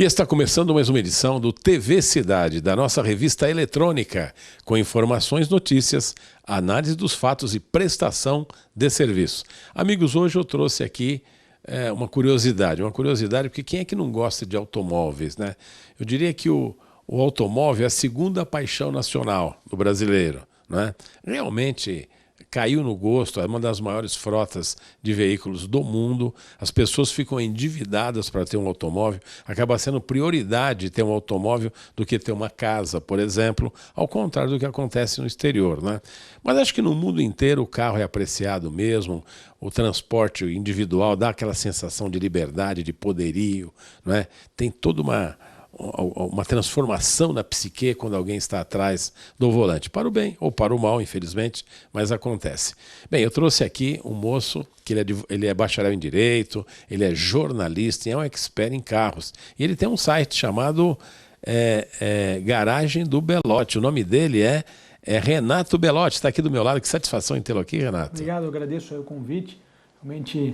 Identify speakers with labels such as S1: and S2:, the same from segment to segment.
S1: E está começando mais uma edição do TV Cidade, da nossa revista eletrônica, com informações, notícias, análise dos fatos e prestação de serviço. Amigos, hoje eu trouxe aqui uma curiosidade porque quem é que não gosta de automóveis, né? Eu diria que o automóvel é a segunda paixão nacional do brasileiro, né? Realmente caiu no gosto, é uma das maiores frotas de veículos do mundo, as pessoas ficam endividadas para ter um automóvel, acaba sendo prioridade ter um automóvel do que ter uma casa, por exemplo, ao contrário do que acontece no exterior, né? Mas acho que no mundo inteiro o carro é apreciado mesmo, o transporte individual dá aquela sensação de liberdade, de poderio, né? Tem toda uma transformação na psique quando alguém está atrás do volante, para o bem ou para o mal, infelizmente, mas acontece. Bem, eu trouxe aqui um moço que ele é bacharel em Direito, ele é jornalista e é um expert em carros. E ele tem um site chamado Garagem do Belotti. O nome dele é Renato Belotti, está aqui do meu lado. Que satisfação em tê-lo aqui, Renato.
S2: Obrigado, eu agradeço o convite. Realmente,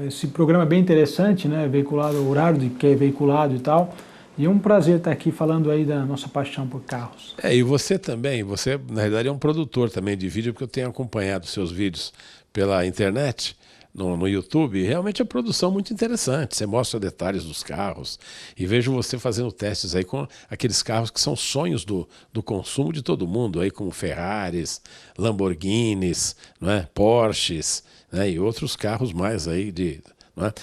S2: esse programa é bem interessante, né? Veiculado, o horário de que é veiculado e tal. E é um prazer estar aqui falando aí da nossa paixão por carros.
S1: E você também, você na verdade é um produtor também de vídeo, porque eu tenho acompanhado seus vídeos pela internet, no YouTube, realmente é produção muito interessante, você mostra detalhes dos carros e vejo você fazendo testes aí com aqueles carros que são sonhos do consumo de todo mundo, aí como Ferraris, Lamborghinis, não é? Porsches, né? E outros carros mais aí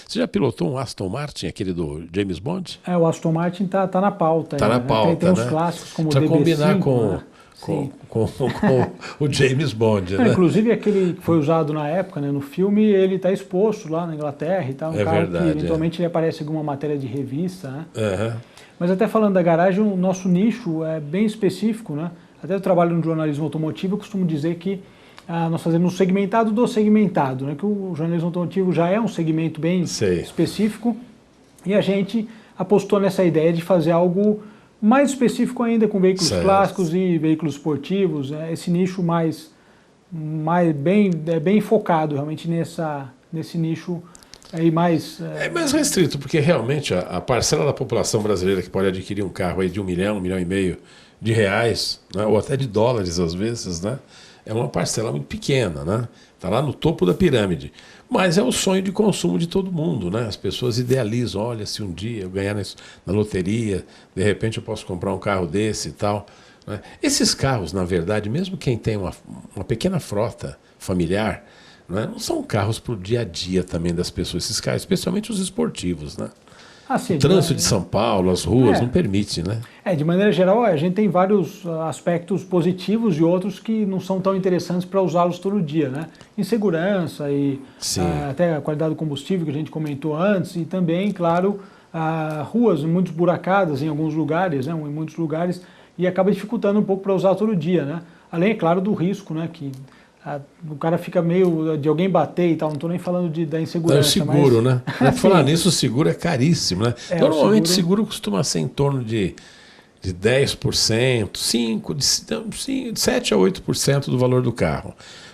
S1: Você já pilotou um Aston Martin, aquele do James Bond?
S2: O Aston Martin tá na pauta.
S1: Tá na pauta,
S2: tem uns clássicos como o DB5.
S1: Combinar com o James Bond, né?
S2: Inclusive aquele que foi usado na época, né, no filme, ele está exposto lá na Inglaterra e tal. Um carro verdade, que eventualmente ele aparece em alguma matéria de revista, né?
S1: Uhum.
S2: Mas até falando da garagem, o nosso nicho é bem específico, né? Até eu trabalho no jornalismo automotivo, eu costumo dizer que nós fazemos um segmentado do segmentado, né? Que o jornalismo automotivo já é um segmento bem específico e a gente apostou nessa ideia de fazer algo mais específico ainda com veículos clássicos e veículos esportivos, esse nicho bem focado realmente nesse nicho aí mais...
S1: É mais restrito, porque realmente a parcela da população brasileira que pode adquirir um carro aí de 1 milhão, 1,5 milhão de reais, né? Ou até de dólares às vezes, né? É uma parcela muito pequena, né? Está lá no topo da pirâmide. Mas é o sonho de consumo de todo mundo, né? As pessoas idealizam, olha, se um dia eu ganhar na loteria, de repente eu posso comprar um carro desse e tal, né? Esses carros, na verdade, mesmo quem tem uma pequena frota familiar, né? Não são carros para o dia a dia também das pessoas, esses carros, especialmente os esportivos, né? O trânsito de São Paulo, as ruas, não permite, né?
S2: De maneira geral, a gente tem vários aspectos positivos e outros que não são tão interessantes para usá-los todo dia, né? Insegurança e até a qualidade do combustível que a gente comentou antes e também, claro, ruas muito esburacadas em alguns lugares, né? Em muitos lugares e acaba dificultando um pouco para usar todo dia, né? Além, é claro, do risco, né? Que o cara fica meio de alguém bater e tal, não estou nem falando da insegurança.
S1: É o seguro, né? Falar nisso, o seguro é caríssimo, né? Normalmente o seguro costuma ser em torno de 10%, 5%, de 7% a 8% do valor do carro.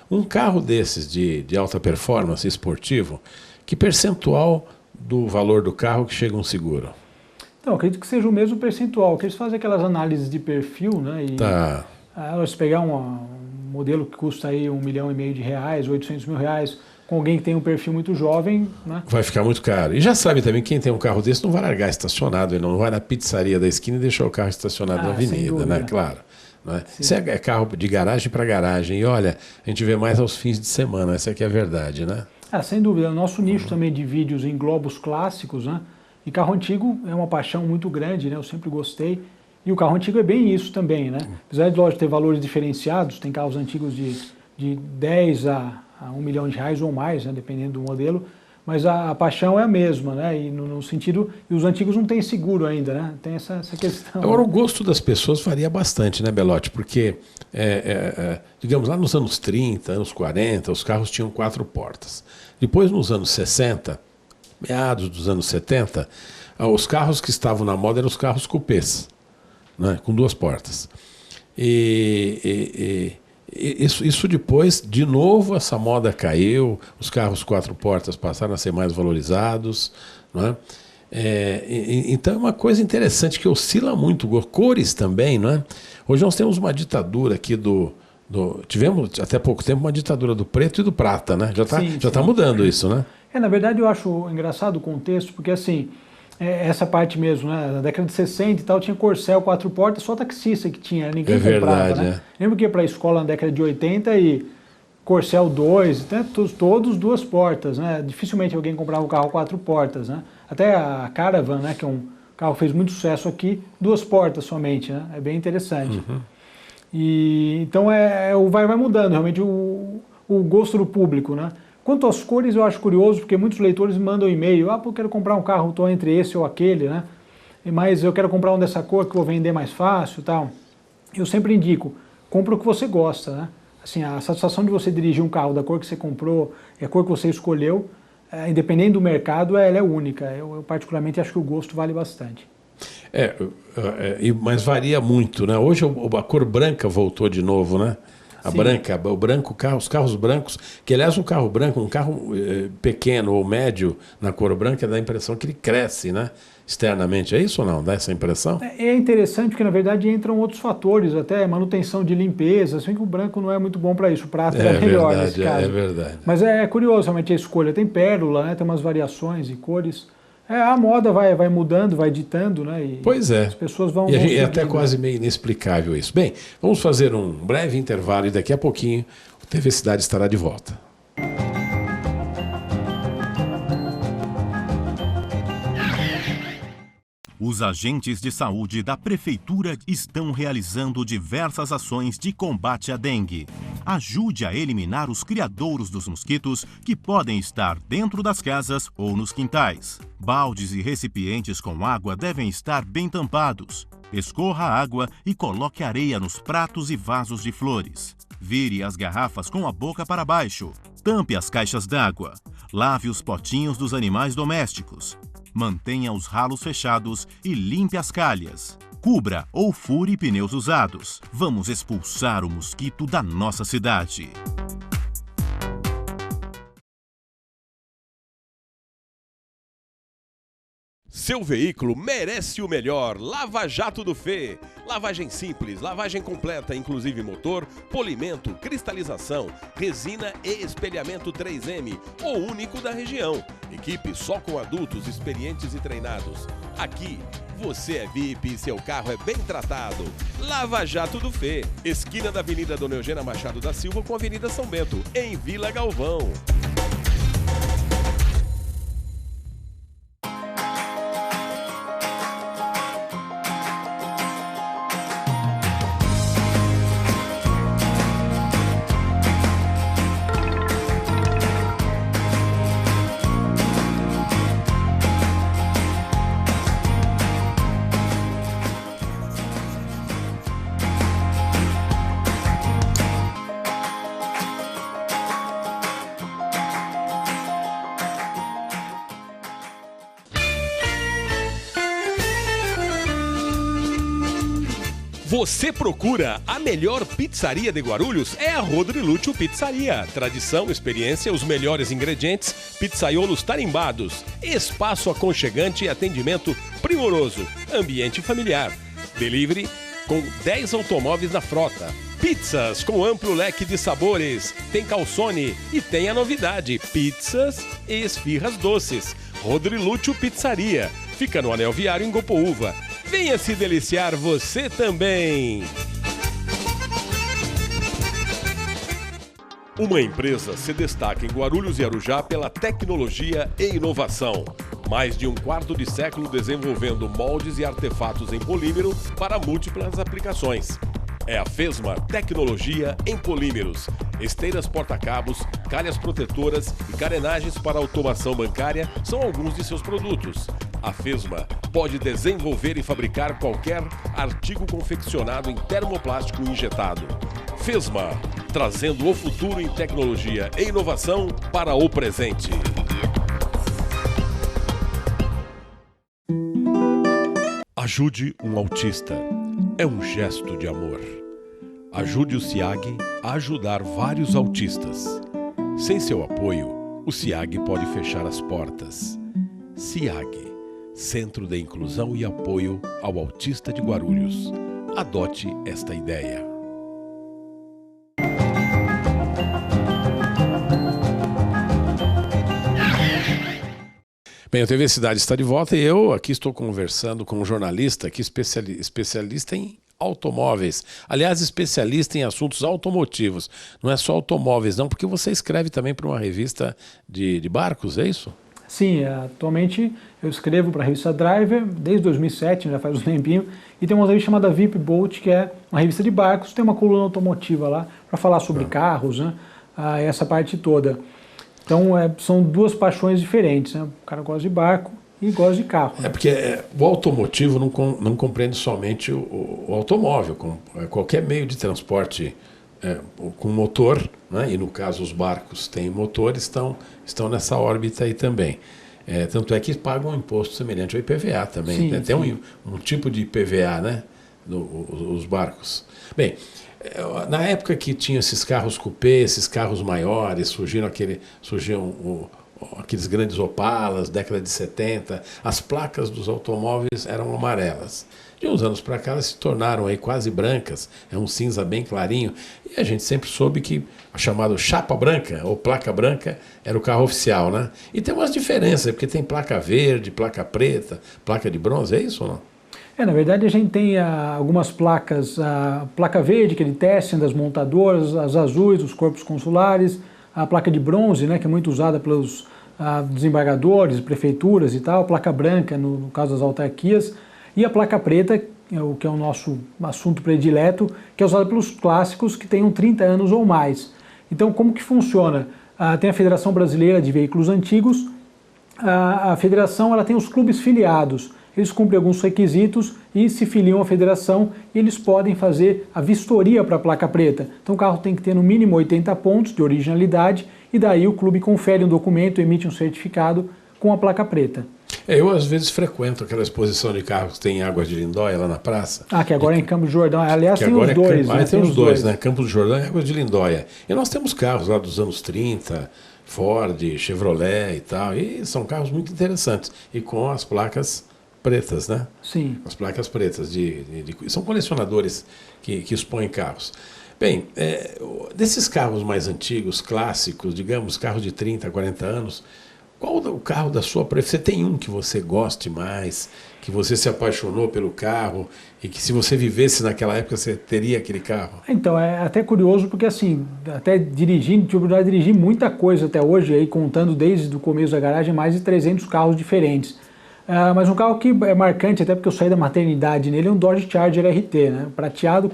S1: Um carro desses de alta performance esportivo, que percentual do valor do carro que chega um seguro?
S2: Então, acredito que seja o mesmo percentual, que eles fazem aquelas análises de perfil, né? E se pegar um modelo que custa aí 1,5 milhão de reais, 800 mil reais, com alguém que tem um perfil muito jovem, né? Vai
S1: ficar muito caro. E já sabe também, quem tem um carro desse não vai largar estacionado, ele não vai na pizzaria da esquina e deixar o carro estacionado na avenida, né? Claro. Né? Isso é carro de garagem para garagem. E olha, a gente vê mais aos fins de semana, essa aqui é a verdade, né?
S2: Sem dúvida. O nosso nicho também de vídeos em globos clássicos, né? E carro antigo é uma paixão muito grande, né? Eu sempre gostei. E o carro antigo é bem isso também, né? Apesar de, lógico, ter valores diferenciados, tem carros antigos de 10 a 1 milhão de reais ou mais, né? Dependendo do modelo, mas a paixão é a mesma, né? E no sentido, e os antigos não têm seguro ainda, né? Tem essa questão.
S1: Agora, o gosto das pessoas varia bastante, né, Belotti? Porque, digamos, lá nos anos 30, anos 40, os carros tinham 4 portas. Depois, nos anos 60, meados dos anos 70, os carros que estavam na moda eram os carros cupês, né, com 2 portas. Isso depois, de novo, essa moda caiu, os carros 4 portas passaram a ser mais valorizados, né? Então é uma coisa interessante que oscila muito. Cores também, não é? Hoje nós temos uma ditadura aqui tivemos até pouco tempo uma ditadura do preto e do prata, né? Já está mudando isso, né?
S2: Na verdade eu acho engraçado o contexto, porque assim, essa parte mesmo, né? Na década de 60 e tal, tinha Corcel 4 portas, só taxista que tinha, ninguém comprava,
S1: verdade,
S2: né? Lembro que ia para a escola na década de 80 e Corcel 2, né? Todos 2 portas, né? Dificilmente alguém comprava um carro 4 portas, né? Até a Caravan, né? Que é um carro que fez muito sucesso aqui, 2 portas somente, né? É bem interessante. Então vai mudando realmente o gosto do público, né? Quanto às cores, eu acho curioso, porque muitos leitores me mandam e-mail, eu quero comprar um carro, estou entre esse ou aquele, né? Mas eu quero comprar um dessa cor que eu vou vender mais fácil e tal. Eu sempre indico, compra o que você gosta, né? Assim, a satisfação de você dirigir um carro da cor que você comprou, a cor que você escolheu, independente do mercado, ela é única. Eu particularmente acho que o gosto vale bastante.
S1: Mas varia muito, né? Hoje a cor branca voltou de novo, né? O branco, os carros brancos, que aliás um carro branco, um carro pequeno ou médio na cor branca, dá a impressão que ele cresce, né? Externamente, é isso ou não? Dá essa impressão?
S2: É interessante porque na verdade entram outros fatores, até manutenção de limpeza, assim que o branco não é muito bom para isso, o prata é melhor nesse caso.
S1: É verdade.
S2: Mas é curioso realmente a escolha, tem pérola, né? Tem umas variações e cores. A moda vai mudando, vai ditando, né? E
S1: pois é.
S2: As pessoas vão...
S1: É até quase meio inexplicável isso. Bem, vamos fazer um breve intervalo e daqui a pouquinho o TV Cidade estará de volta.
S3: Os agentes de saúde da Prefeitura estão realizando diversas ações de combate à dengue. Ajude a eliminar os criadouros dos mosquitos que podem estar dentro das casas ou nos quintais. Baldes e recipientes com água devem estar bem tampados. Escorra a água e coloque areia nos pratos e vasos de flores. Vire as garrafas com a boca para baixo. Tampe as caixas d'água. Lave os potinhos dos animais domésticos. Mantenha os ralos fechados e limpe as calhas. Cubra ou fure pneus usados. Vamos expulsar o mosquito da nossa cidade.
S4: Seu veículo merece o melhor. Lava Jato do Fê. Lavagem simples, lavagem completa, inclusive motor, polimento, cristalização, resina e espelhamento 3M, o único da região. Equipe só com adultos experientes e treinados. Aqui, você é VIP e seu carro é bem tratado. Lava Jato do Fê. Esquina da Avenida Dona Eugênia Machado da Silva com a Avenida São Bento, em Vila Galvão. Você procura a melhor pizzaria de Guarulhos? É a Rodrilúcio Pizzaria. Tradição, experiência, os melhores ingredientes, pizzaiolos tarimbados, espaço aconchegante e atendimento primoroso, ambiente familiar. Delivery com 10 automóveis na frota. Pizzas com amplo leque de sabores. Tem calzone e tem a novidade, pizzas e esfirras doces. Rodrilúcio Pizzaria. Fica no Anel Viário em Gopoúva. Venha se deliciar você também! Uma empresa se destaca em Guarulhos e Arujá pela tecnologia e inovação. Mais de um quarto de século desenvolvendo moldes e artefatos em polímero para múltiplas aplicações. É a Fesma Tecnologia em Polímeros. Esteiras porta-cabos, calhas protetoras e carenagens para automação bancária são alguns de seus produtos. A Fesma pode desenvolver e fabricar qualquer artigo confeccionado em termoplástico injetado. Fesma, trazendo o futuro em tecnologia e inovação para o presente. Ajude um autista. É um gesto de amor. Ajude o SIAG a ajudar vários autistas. Sem seu apoio, o SIAG pode fechar as portas. SIAG, Centro de Inclusão e Apoio ao Autista de Guarulhos. Adote esta ideia.
S1: Bem, a TV Cidade está de volta e eu aqui estou conversando com um jornalista aqui especialista em automóveis. Aliás, especialista em assuntos automotivos. Não é só automóveis não, porque você escreve também para uma revista de barcos, é isso?
S2: Sim, atualmente eu escrevo para a revista Driver desde 2007, já faz um tempinho, e tem uma revista chamada VIP Boat, que é uma revista de barcos, tem uma coluna automotiva lá para falar sobre carros, né? Essa parte toda. Então são duas paixões diferentes, né? O cara gosta de barco e gosta de carro. Né?
S1: Porque o automotivo não compreende somente o automóvel, qualquer meio de transporte com motor, né? E no caso os barcos têm motor, estão nessa órbita aí também. Tanto é que pagam um imposto semelhante ao IPVA também.
S2: Sim,
S1: né? Tem um tipo de IPVA, né? Os barcos. Bem, na época que tinha esses carros coupé, esses carros maiores, surgiam aqueles grandes Opalas, década de 70, as placas dos automóveis eram amarelas. De uns anos para cá elas se tornaram aí quase brancas, é um cinza bem clarinho, e a gente sempre soube que a chamada chapa branca ou placa branca era o carro oficial, né? E tem umas diferenças, porque tem placa verde, placa preta, placa de bronze, é isso ou não?
S2: Na verdade a gente tem algumas placas, a placa verde, que é de testing das montadoras, as azuis, os corpos consulares, a placa de bronze, né, que é muito usada pelos desembargadores, prefeituras e tal, a placa branca no caso das autarquias, e a placa preta, que é o nosso assunto predileto, que é usada pelos clássicos que tenham 30 anos ou mais. Então como que funciona? Tem a Federação Brasileira de Veículos Antigos, a federação ela tem os clubes filiados. Eles cumprem alguns requisitos e se filiam à federação e eles podem fazer a vistoria para a placa preta. Então o carro tem que ter no mínimo 80 pontos de originalidade e daí o clube confere um documento, emite um certificado com a placa preta.
S1: Eu às vezes frequento aquela exposição de carros que tem em Águas de Lindóia lá na praça.
S2: Que agora é em Campos do Jordão. Aliás, tem os dois.
S1: Tem os dois, né? Campos do Jordão e Águas de Lindóia. E nós temos carros lá dos anos 30, Ford, Chevrolet e tal. E são carros muito interessantes. E com as placas pretas, né?
S2: Sim.
S1: As placas pretas. São colecionadores que expõem carros. Bem, desses carros mais antigos, clássicos, digamos, carros de 30, 40 anos, qual o carro da sua preferência? Você tem um que você goste mais, que você se apaixonou pelo carro e que se você vivesse naquela época você teria aquele carro?
S2: Então, é até curioso porque assim, até dirigindo, tive a dirigir muita coisa até hoje, aí, contando desde o começo da garagem, mais de 300 carros diferentes. Mas um carro que é marcante, até porque eu saí da maternidade nele, é um Dodge Charger RT, né? Prateado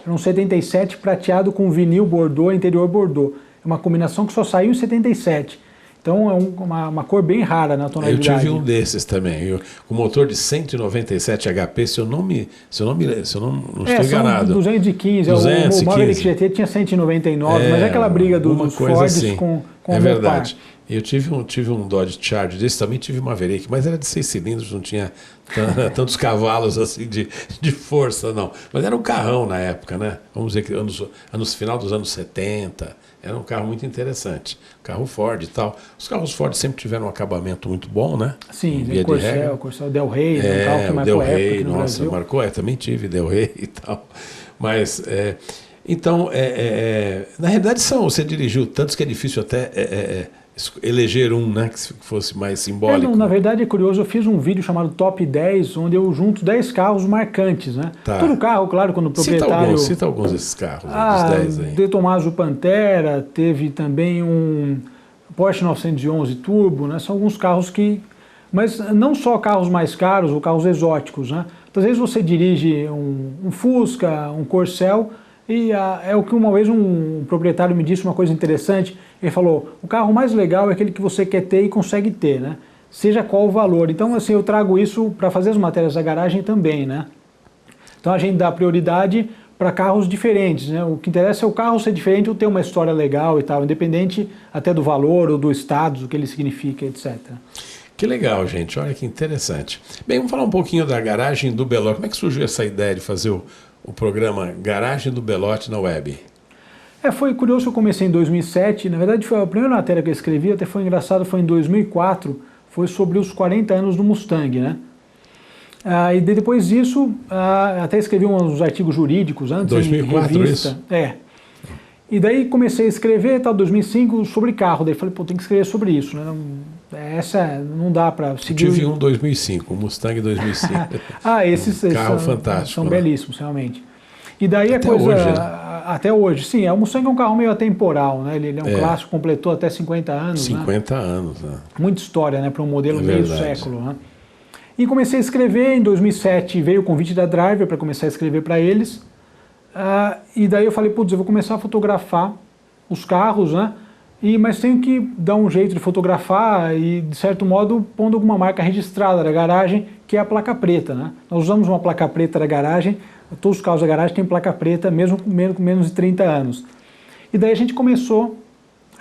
S2: era um 77 prateado com vinil Bordeaux, interior Bordeaux. É uma combinação que só saiu em 77. Então é uma cor bem rara na tonalidade.
S1: Eu tive um desses também, com motor de 197 HP, se eu não estou enganado.
S2: 215, o Maverick GT tinha 199, mas é aquela briga dos Fords assim. com
S1: o verdade. Eu tive um Dodge Charger desse, também tive uma Maverick, mas era de 6 cilindros, não tinha tantos cavalos assim de força, não. Mas era um carrão na época, né? Vamos dizer que final dos anos 70, era um carro muito interessante. Carro Ford e tal. Os carros Ford sempre tiveram um acabamento muito bom, né?
S2: Sim, o Corcel Del Rey, um carro que marcou a época aqui no Brasil.
S1: Marcou, também tive Del Rey e tal. Mas, então, na realidade você dirigiu tantos que é difícil até eleger um, né, que fosse mais simbólico.
S2: Na verdade é curioso, eu fiz um vídeo chamado Top 10, onde eu junto 10 carros marcantes, né?
S1: Tá.
S2: Todo carro, claro, quando o proprietário...
S1: Cita alguns desses carros, dos 10 aí.
S2: De Tommaso Pantera, teve também um Porsche 911 Turbo, né? São alguns carros que... Mas não só carros mais caros ou carros exóticos, né? Às vezes você dirige um Fusca, um Corcel, e é o que uma vez um proprietário me disse uma coisa interessante. Ele falou, o carro mais legal é aquele que você quer ter e consegue ter, né? Seja qual o valor. Então, assim, eu trago isso para fazer as matérias da garagem também, né? Então a gente dá prioridade para carros diferentes, né? O que interessa é o carro ser diferente ou ter uma história legal e tal, independente até do valor ou do status, o que ele significa, etc.
S1: Que legal, gente. Olha que interessante. Bem, vamos falar um pouquinho da garagem do Belotti. Como é que surgiu essa ideia de fazer o programa Garagem do Belotti na web?
S2: Foi curioso que eu comecei em 2007, na verdade foi a primeira matéria que eu escrevi, até foi engraçado, foi em 2004, foi sobre os 40 anos do Mustang, né? E depois disso, até escrevi uns artigos jurídicos antes.
S1: 2004
S2: em revista.
S1: Isso?
S2: E daí comecei a escrever, 2005, sobre carro. Daí falei, tem que escrever sobre isso, né? Essa não dá para seguir.
S1: Eu tive um 2005, um Mustang 2005.
S2: Esses
S1: carro fantástico.
S2: São belíssimos, realmente. E daí
S1: até hoje, né?
S2: Até hoje, sim. O Mustang é um carro meio atemporal, né? Ele é um clássico, completou até 50 anos.
S1: 50 anos, né?
S2: Muita história, né? Para um modelo meio século, né? E comecei a escrever, em 2007 veio o convite da Driver para começar a escrever para eles. E daí eu falei, putz, eu vou começar a fotografar os carros, né? Mas tenho que dar um jeito de fotografar e, de certo modo, pondo alguma marca registrada da garagem, que é a placa preta, né? Nós usamos uma placa preta da garagem, todos os carros da garagem têm placa preta, mesmo com menos de 30 anos. E daí a gente começou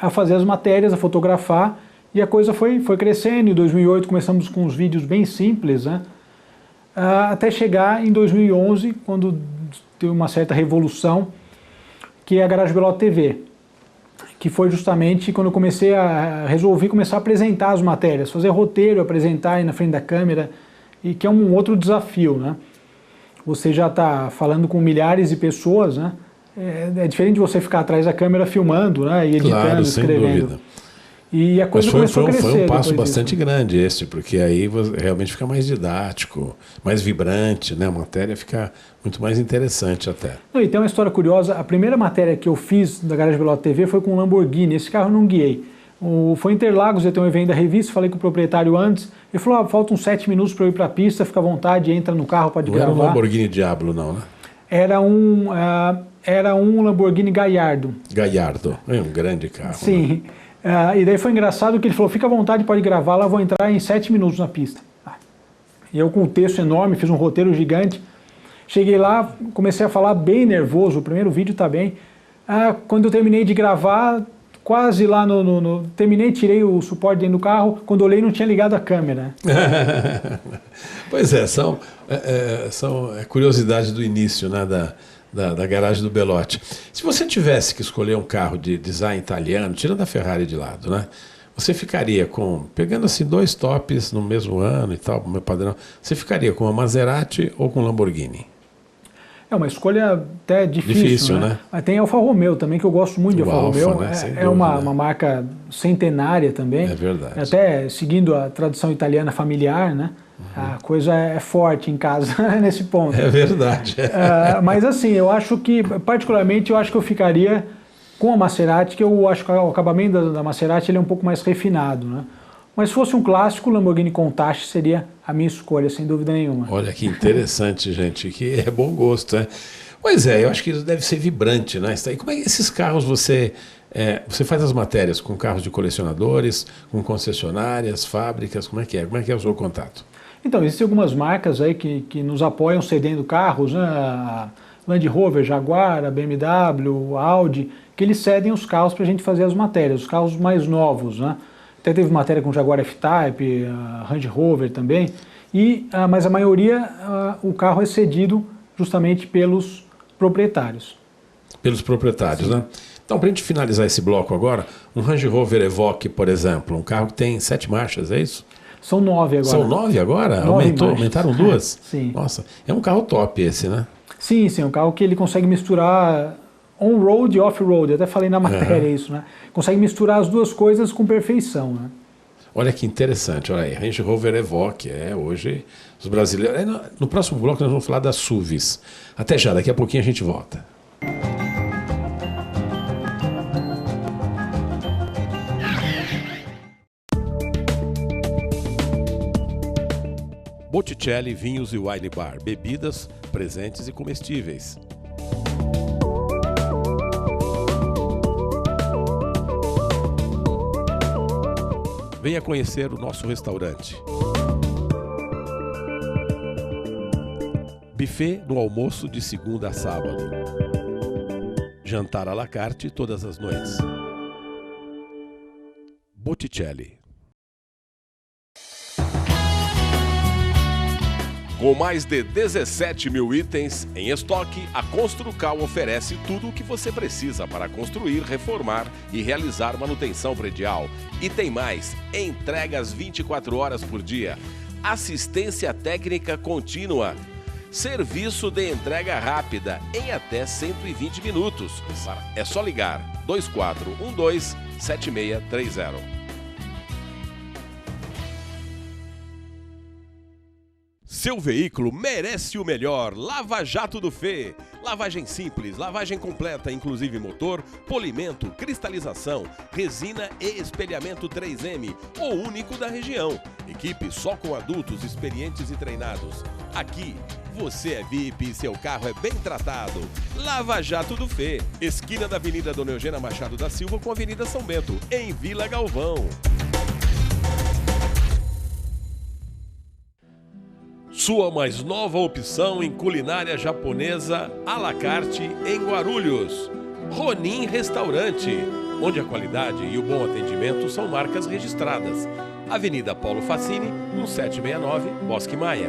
S2: a fazer as matérias, a fotografar, e a coisa foi crescendo. Em 2008 começamos com uns vídeos bem simples, né? Até chegar em 2011, quando teve uma certa revolução, que é a Garage Belotti TV, que foi justamente quando eu resolvi começar a apresentar as matérias, fazer roteiro, apresentar aí na frente da câmera, e que é um outro desafio, né? Você já está falando com milhares de pessoas, né? É diferente de você ficar atrás da câmera filmando, né? E editando, escrevendo. Sem dúvida. E a coisa começou a crescer.
S1: Foi um passo bastante grande esse, porque aí realmente fica mais didático, mais vibrante, né? A matéria fica muito mais interessante até.
S2: E tem uma história curiosa, a primeira matéria que eu fiz da Garage Belotti TV foi com um Lamborghini, esse carro eu não guiei. Foi em Interlagos, ia ter um evento da revista, falei com o proprietário antes, ele falou, faltam 7 minutos para eu ir para a pista, fica à vontade, entra no carro, pode gravar.
S1: Não era um Lamborghini Diablo não, né?
S2: Era um Lamborghini Gallardo.
S1: Gallardo, é um grande carro.
S2: Sim. Né? E daí foi engraçado que ele falou, fica à vontade, pode gravar, lá vou entrar em 7 minutos na pista. E eu com um texto enorme, fiz um roteiro gigante, cheguei lá, comecei a falar bem nervoso, o primeiro vídeo está bem. Quando eu terminei de gravar, quase lá terminei, tirei o suporte dentro do carro, quando olhei não tinha ligado a câmera.
S1: Pois é, são curiosidades do início, né, da garagem do Belotti. Se você tivesse que escolher um carro de design italiano, tirando a Ferrari de lado, né? Você ficaria pegando assim 2 tops no mesmo ano e tal, meu padrão, você ficaria com a Maserati ou com a Lamborghini?
S2: É uma escolha até difícil, né? Mas tem a Alfa Romeo também, que eu gosto muito de Alfa Romeo.
S1: Né?
S2: É uma marca centenária também.
S1: É verdade.
S2: Até seguindo a tradição italiana familiar, né? A coisa é forte em casa nesse ponto.
S1: É verdade.
S2: Mas assim, eu acho que, particularmente, eu ficaria com a Maserati, que eu acho que o acabamento da Maserati ele é um pouco mais refinado, né? Mas se fosse um clássico, o Lamborghini Countach seria a minha escolha, sem dúvida nenhuma.
S1: Olha que interessante, gente, que é bom gosto, né? Pois é, eu acho que isso deve ser vibrante, né? E como é que esses carros você faz as matérias com carros de colecionadores, com concessionárias, fábricas, como é que é? Como é que é o seu contato?
S2: Então, existem algumas marcas aí que nos apoiam cedendo carros, né? A Land Rover, Jaguar, a BMW, a Audi, que eles cedem os carros para a gente fazer as matérias, os carros mais novos, né? Até teve matéria com Jaguar F-Type, Range Rover também, mas a maioria, o carro é cedido justamente pelos proprietários.
S1: Pelos proprietários, sim, né? Então, para a gente finalizar esse bloco agora, um Range Rover Evoque, por exemplo, um carro que tem 7 marchas, é isso?
S2: São 9 agora.
S1: São 9 agora?
S2: 9
S1: aumentaram 2?
S2: Sim.
S1: Nossa, é um carro top esse, né?
S2: Sim, um carro que ele consegue misturar on-road e off-road, eu até falei na matéria isso, né? Consegue misturar as duas coisas com perfeição, né?
S1: Olha que interessante, olha aí, Range Rover Evoque, hoje os brasileiros... No próximo bloco nós vamos falar das SUVs. Até já, daqui a pouquinho a gente volta. Botticelli Vinhos e Wine Bar, bebidas, presentes e comestíveis. Venha conhecer o nosso restaurante. Buffet no almoço de segunda a sábado. Jantar à la carte todas as noites. Botticelli.
S4: Com mais de 17 mil itens em estoque, a Construcal oferece tudo o que você precisa para construir, reformar e realizar manutenção predial. E tem mais, entregas 24 horas por dia, assistência técnica contínua, serviço de entrega rápida em até 120 minutos. É só ligar 2412-7630. Seu veículo merece o melhor. Lava Jato do Fê. Lavagem simples, lavagem completa, inclusive motor, polimento, cristalização, resina e espelhamento 3M, o único da região. Equipe só com adultos experientes e treinados. Aqui, você é VIP e seu carro é bem tratado. Lava Jato do Fê. Esquina da Avenida Dona Eugênia Machado da Silva com a Avenida São Bento, em Vila Galvão. Sua mais nova opção em culinária japonesa à la carte em Guarulhos. Ronin Restaurante, onde a qualidade e o bom atendimento são marcas registradas. Avenida Paulo Facini, 1769, Bosque Maia.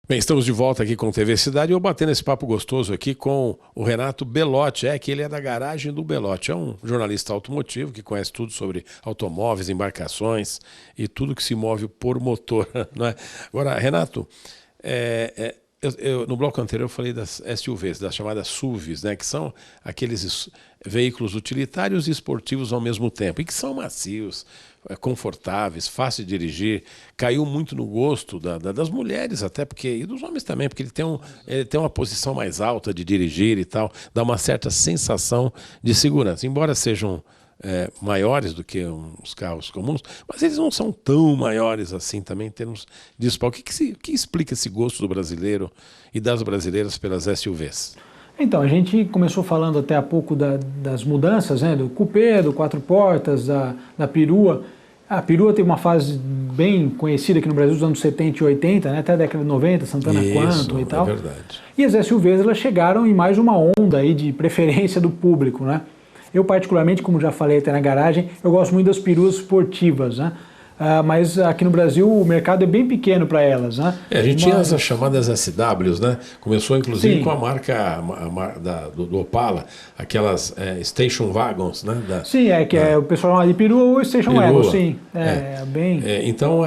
S4: Bem, estamos de volta aqui com o TV Cidade e eu batendo esse papo gostoso aqui com o Renato Belotti, que ele é da Garagem do Belotti, é um jornalista automotivo que conhece tudo sobre automóveis, embarcações e tudo que se move por motor, não é? Agora, Renato, no bloco anterior eu falei das SUVs, das chamadas SUVs, né, que são aqueles veículos utilitários e esportivos ao mesmo tempo, e que são macios, confortáveis, fácil de dirigir, caiu muito no gosto das mulheres até, e dos homens também, porque ele tem uma posição mais alta de dirigir e tal, dá uma certa sensação de segurança, embora sejam maiores do que os carros comuns, mas eles não são tão maiores assim também em termos de espaço. O que explica esse gosto do brasileiro e das brasileiras pelas SUVs?
S2: Então, a gente começou falando até há pouco das mudanças, né, do cupê, do quatro portas, da perua. A perua teve uma fase bem conhecida aqui no Brasil dos anos 70 e 80, né, até a década de 90, Santana Quantum e tal.
S1: É verdade.
S2: E as SUVs elas chegaram em mais uma onda aí de preferência do público, né? Eu particularmente, como já falei até na garagem, eu gosto muito das peruas esportivas, né? Mas aqui no Brasil o mercado é bem pequeno para elas, né?
S1: A gente tinha as chamadas SWs, né? Começou inclusive
S2: Sim.
S1: com a marca do Opala, aquelas Station Wagons, né?
S2: Sim, o pessoal chama de perua ou Station Wagon, sim.
S1: Então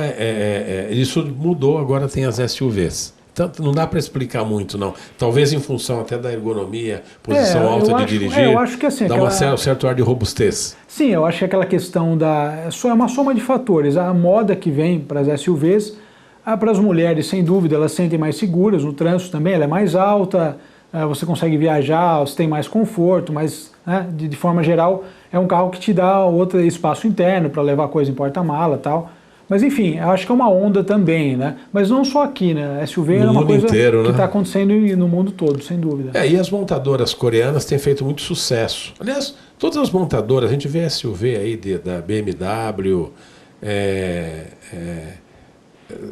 S1: isso mudou, agora tem as SUVs. Tanto, não dá para explicar muito, não. Talvez em função até da ergonomia, posição alta de dirigir,
S2: eu acho que assim,
S1: dá um certo ar de robustez.
S2: Sim, eu acho que aquela questão é uma soma de fatores. A moda que vem para as SUVs, para as mulheres, sem dúvida, elas se sentem mais seguras, no trânsito também, ela é mais alta, você consegue viajar, você tem mais conforto, mas né, de forma geral é um carro que te dá outro espaço interno para levar coisa em porta-mala e tal. Mas enfim, eu acho que é uma onda também, né? Mas não só aqui, né? A SUV é uma coisa inteiro, que está acontecendo no mundo todo, sem dúvida.
S1: E as montadoras coreanas têm feito muito sucesso. Aliás, todas as montadoras, a gente vê SUV aí da BMW,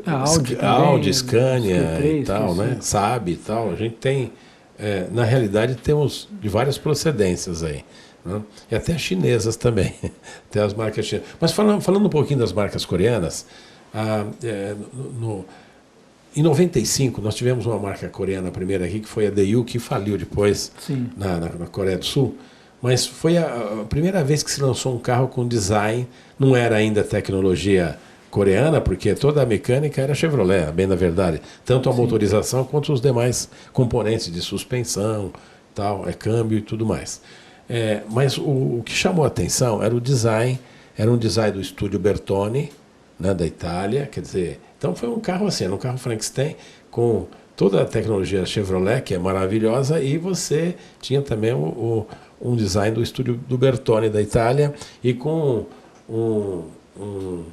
S1: Audi, Scania e tal, né? Saab e tal. A gente tem, na realidade, temos de várias procedências aí. Né? E até as chinesas também, até as marcas chinesas. Mas falando um pouquinho das marcas coreanas, em 95 nós tivemos uma marca coreana primeira aqui, que foi a Daewoo, que faliu depois na Coreia do Sul, mas foi a primeira vez que se lançou um carro com design, não era ainda tecnologia coreana, porque toda a mecânica era Chevrolet, bem na verdade, tanto a motorização quanto os demais componentes de suspensão, câmbio e tudo mais. Mas o que chamou a atenção era o design, era um design do estúdio Bertone, né, da Itália, quer dizer, então foi um carro assim, era um carro Frankenstein com toda a tecnologia Chevrolet, que é maravilhosa, e você tinha também um design do estúdio do Bertone da Itália e com um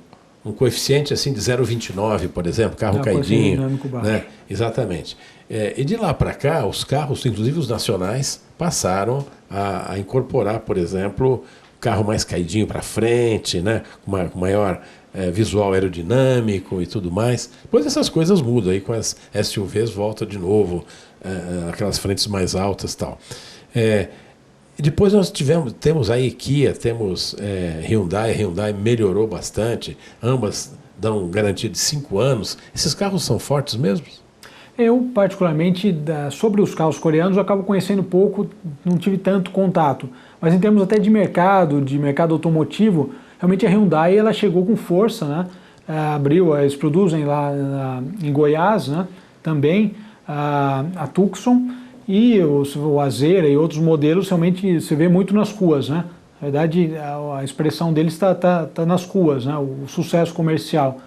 S1: coeficiente assim de 0,29, por exemplo, carro caidinho, né? Exatamente. E de lá para cá, os carros, inclusive os nacionais, passaram a incorporar, por exemplo, o carro mais caidinho para frente, né? Com maior visual aerodinâmico e tudo mais. Depois essas coisas mudam, aí com as SUVs volta de novo, aquelas frentes mais altas e tal. E depois nós temos aí Kia, temos Hyundai. A Hyundai melhorou bastante, ambas dão garantia de 5 anos. Esses carros são fortes mesmo?
S2: Eu, particularmente, sobre os carros coreanos, eu acabo conhecendo pouco, não tive tanto contato. Mas em termos até de mercado automotivo, realmente a Hyundai ela chegou com força, né? Eles produzem lá em Goiás, né? Também a Tucson e o Azera e outros modelos realmente se vê muito nas ruas, né? Na verdade, a expressão deles está nas ruas, né? O sucesso comercial.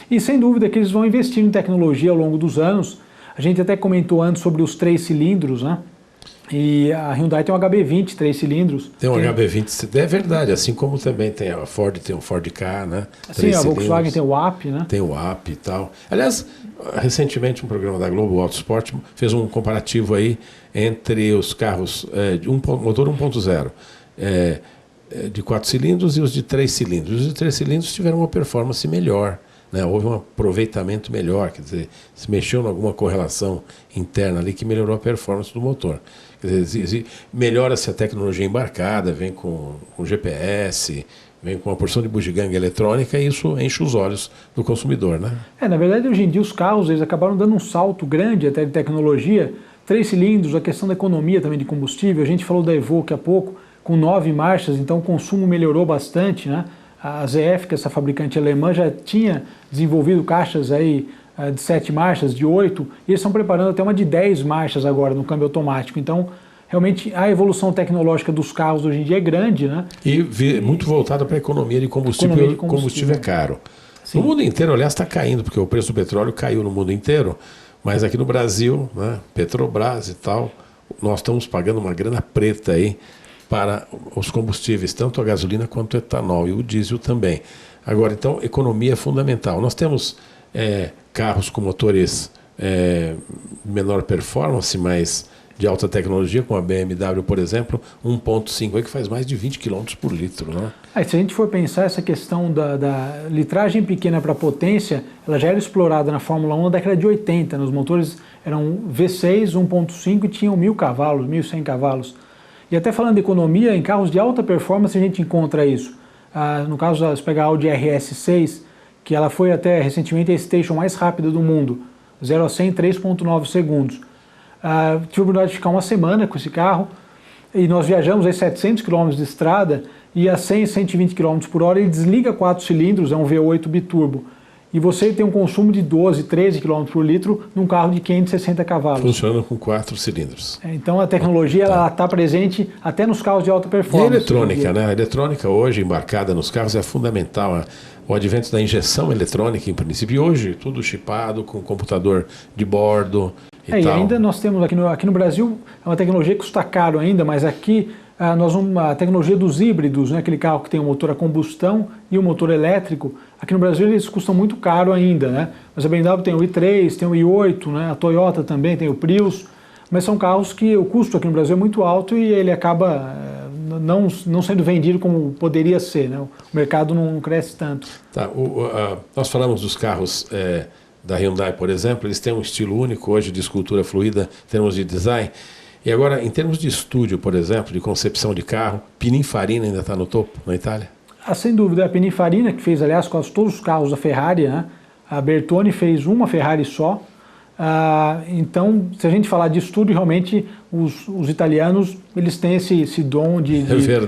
S2: E sem dúvida que eles vão investir em tecnologia ao longo dos anos. A gente até comentou antes sobre os 3 cilindros, né? E a Hyundai tem um HB20 3 cilindros.
S1: Tem um HB20, é verdade, assim como também tem a Ford, tem um Ford Ka, né?
S2: Sim, a Volkswagen tem o AP, né?
S1: Tem o AP e tal. Aliás, recentemente um programa da Globo, o Autosport, fez um comparativo aí entre os carros de motor 1.0, de 4 cilindros e os de 3 cilindros. Os de 3 cilindros tiveram uma performance melhor. Né, houve um aproveitamento melhor, quer dizer, se mexeu em alguma correlação interna ali que melhorou a performance do motor. Quer dizer, melhora-se a tecnologia embarcada, vem com GPS, vem com uma porção de bugiganga eletrônica e isso enche os olhos do consumidor, né?
S2: Na verdade, hoje em dia os carros eles acabaram dando um salto grande até de tecnologia, 3 cilindros, a questão da economia também de combustível, a gente falou da Evoque há pouco, com 9 marchas, então o consumo melhorou bastante, né? A ZF, que é essa fabricante alemã, já tinha desenvolvido caixas aí de 7 marchas, de 8, e eles estão preparando até uma de 10 marchas agora no câmbio automático. Então, realmente, a evolução tecnológica dos carros hoje em dia é grande, né?
S1: E muito voltada para a economia de combustível. Combustível é caro. Sim. No mundo inteiro, aliás, está caindo, porque o preço do petróleo caiu no mundo inteiro, mas aqui no Brasil, né, Petrobras e tal, nós estamos pagando uma grana preta aí para os combustíveis, tanto a gasolina quanto o etanol e o diesel também. Agora, então, economia é fundamental. Nós temos carros com motores menor performance, mas de alta tecnologia, como a BMW, por exemplo, 1.5, que faz mais de 20 km por litro. Né?
S2: Se a gente for pensar essa questão da litragem pequena para potência, ela já era explorada na Fórmula 1 na década de 80. Os motores eram V6, 1.5 e tinham 1.000 cavalos, 1.100 cavalos. E até falando de economia, em carros de alta performance a gente encontra isso. No caso, se pegar a Audi RS6, que ela foi até recentemente a station mais rápida do mundo, 0 a 100 em 3.9 segundos. Tive a oportunidade de ficar uma semana com esse carro e nós viajamos aí 700 km de estrada e a 100, 120 km por hora ele desliga 4 cilindros, é um V8 biturbo. E você tem um consumo de 12, 13 km por litro num carro de 560 cavalos.
S1: Funciona com 4 cilindros.
S2: Então a tecnologia está presente até nos carros de alta performance.
S1: E a eletrônica, né? A eletrônica hoje embarcada nos carros é fundamental. O advento da injeção eletrônica, em princípio, e hoje tudo chipado, com computador de bordo e tal.
S2: E ainda nós temos aqui no Brasil, é uma tecnologia que custa caro ainda, mas aqui a tecnologia dos híbridos, né, aquele carro que tem um motor a combustão e um motor elétrico, aqui no Brasil eles custam muito caro ainda, né? Mas a BMW tem o i3, tem o i8, né? A Toyota também tem o Prius, mas são carros que o custo aqui no Brasil é muito alto e ele acaba não sendo vendido como poderia ser, né? O mercado não cresce tanto.
S1: Tá, nós falamos dos carros da Hyundai, por exemplo, eles têm um estilo único hoje de escultura fluida em termos de design. E agora, em termos de estúdio, por exemplo, de concepção de carro, Pininfarina ainda está no topo, na Itália?
S2: Sem dúvida, a Pininfarina, que fez, aliás, quase todos os carros da Ferrari, né? A Bertone fez uma Ferrari só. Então, se a gente falar de estúdio, realmente os italianos eles têm esse dom de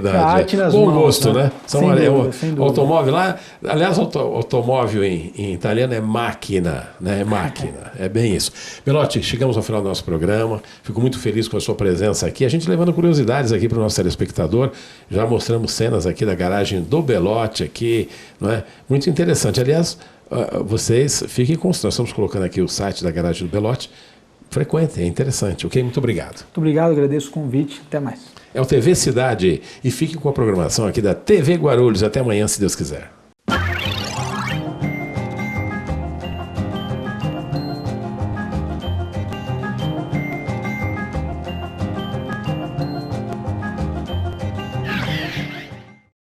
S2: arte nas mãos.
S1: Bom gosto, né?
S2: Sem dúvida.
S1: Automóvel lá, aliás, automóvel em italiano é máquina, né? É máquina, é bem isso. Belotti, chegamos ao final do nosso programa, fico muito feliz com a sua presença aqui, a gente levando curiosidades aqui para o nosso telespectador, já mostramos cenas aqui da garagem do Belotti aqui, não é? Muito interessante, aliás, vocês fiquem com nós estamos colocando aqui o site da garagem do Belotti, frequentem, é interessante, ok? Muito obrigado.
S2: Muito obrigado, agradeço o convite, até mais.
S1: É o TV Cidade e fique com a programação aqui da TV Guarulhos, até amanhã, se Deus quiser.